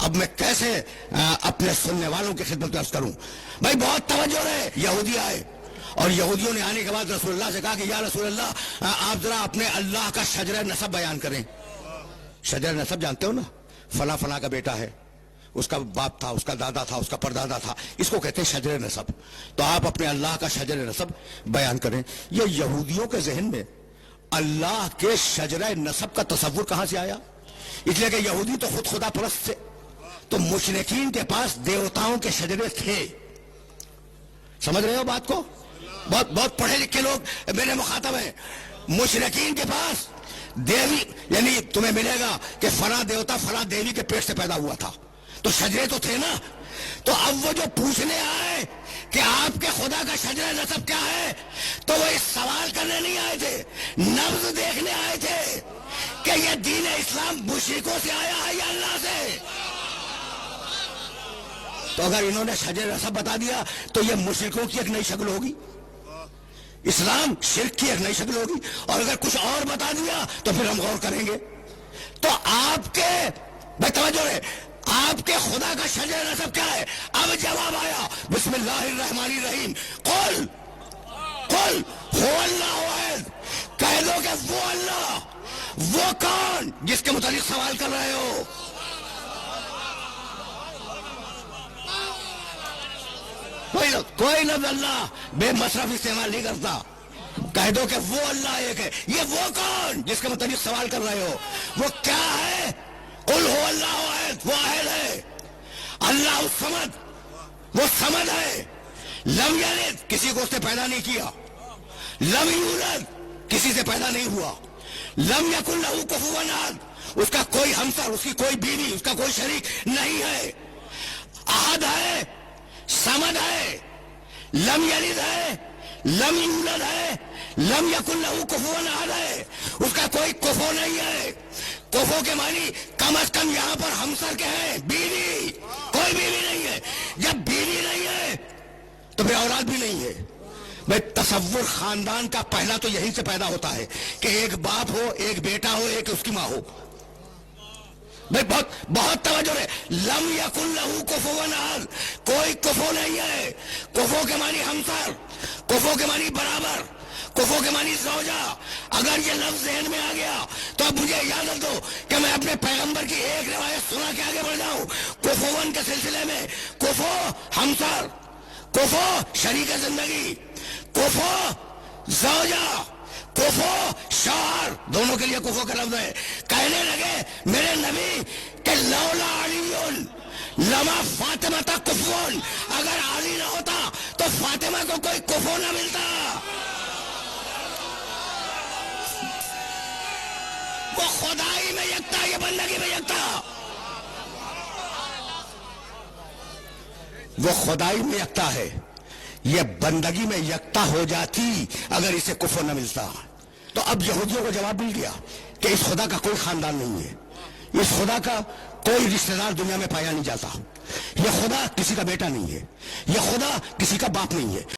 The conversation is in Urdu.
اب میں کیسے اپنے سننے والوں کی خدمت عرض کروں. بھائی بہت توجہ ہے. یہودی آئے اور یہودیوں نے آنے کے بعد رسول اللہ سے کہا کہ یا رسول اللہ آپ ذرا اپنے اللہ کا شجرہ نسب بیان کریں. شجرہ نسب جانتے ہو نا, فلاں فلاں کا بیٹا ہے, اس کا باپ تھا, اس کا دادا تھا, اس کا پردادا تھا, اس کو کہتے ہیں شجرہ نسب. تو آپ اپنے اللہ کا شجرہ نسب بیان کریں. یہ یہودیوں کے ذہن میں اللہ کے شجرہ نسب کا تصور کہاں سے آیا؟ اس لیے کہ یہودی تو خود خدا پرست تھے, تو مشرکین کے پاس دیوتاؤں کے شجرے تھے. سمجھ رہے ہو بات کو؟ بہت بہت پڑھے لکھے لوگ میرے مخاطب ہیں. مشرکین کے پاس دیوی, یعنی تمہیں ملے گا کہ فلاں دیوتا فلاں دیوی کے پیٹ سے پیدا ہوا تھا, تو شجرے تو تھے نا. تو اب وہ جو پوچھنے آئے کہ آپ کے خدا کا شجرہ نسب کیا ہے, تو وہ اس سوال کرنے نہیں آئے تھے, نبض دیکھنے آئے تھے کہ یہ دین اسلام مشرکوں سے آیا ہے یا اللہ سے. تو اگر انہوں نے شجرہ نسب بتا دیا تو یہ مشرکوں کی ایک نئی شکل ہوگی, اسلام شرک کی ایک نئی شکل ہوگی. اور اگر کچھ اور بتا دیا تو پھر ہم غور کریں گے. تو آپ کے بھائی توجہ ہے, آپ کے خدا کا شجرہ نسب کیا ہے؟ اب جواب آیا, بسم اللہ الرحمن الرحیم, قل هو اللہ احد. کہہ دو کہ وہ اللہ, وہ کون جس کے متعلق سوال کر رہے ہو. کوئی لفظ اللہ بے مصرف استعمال نہیں کرتا. کہہ دو کہ وہ اللہ ایک ہے. یہ وہ کون جس کے متعلق سوال کر رہے ہو, وہ کیا ہے؟ قل هو اللہ احد, وہ احد ہے. اللہ الصمد, وہ صمد ہے. لم یلد, کسی کو اس نے پیدا نہیں کیا. لم یولد, کسی سے پیدا نہیں ہوا. لم یکن لہ کفوا احد, اس کا کوئی ہمسر, اس کی کوئی بیوی, اس کا کوئی شریک نہیں ہے. احد ہے, صمد ہے, لم یلد ہے, لم یولد ہے, لم یکن لہ کفوا احد ہے. اس کا کوئی کفو نہیں ہے. کفو کے معنی کم از کم یہاں پر ہمسر کے ہیں, بیوی, کوئی بیوی نہیں ہے. جب بیوی نہیں ہے تو پھر اولاد بھی نہیں ہے. بھائی تصور خاندان کا پہلا تو یہیں سے پیدا ہوتا ہے کہ ایک باپ ہو, ایک بیٹا ہو, ایک اس کی ماں ہو. بھائی بہت بہت توجہ ہے. لم یکن لہ کفوا احد, کوئی کفو نہیں ہے. کفو کے معنی ہمسر, کفو کے معنی برابر, کفو کے معنی زوجہ. اگر یہ لفظ ذہن میں آ گیا تو اب مجھے اجازت دو کہ میں اپنے پیغمبر کی ایک روایت سنا کے آگے بڑھ جاؤں. کفوون کے سلسلے میں کفو ہمسر, کفو شریک زندگی, کفو زوجہ, کفو شوہر, دونوں کے لیے کفو کا لفظ ہے. کہنے لگے میرے نبی کہ لولا علی لما فاطمہ تا کفون, اگر علی نہ ہوتا تو فاطمہ کو کوئی کفو نہ ملتا. وہ خدائی میں یکتا, یہ بندگی میں یکتا. وہ خدائی میں یکتا ہے, یہ بندگی میں یکتا ہو جاتی اگر اسے کفر نہ ملتا. تو اب یہودیوں کو جواب مل گیا کہ اس خدا کا کوئی خاندان نہیں ہے, اس خدا کا کوئی رشتہ دار دنیا میں پایا نہیں جاتا, یہ خدا کسی کا بیٹا نہیں ہے, یہ خدا کسی کا باپ نہیں ہے.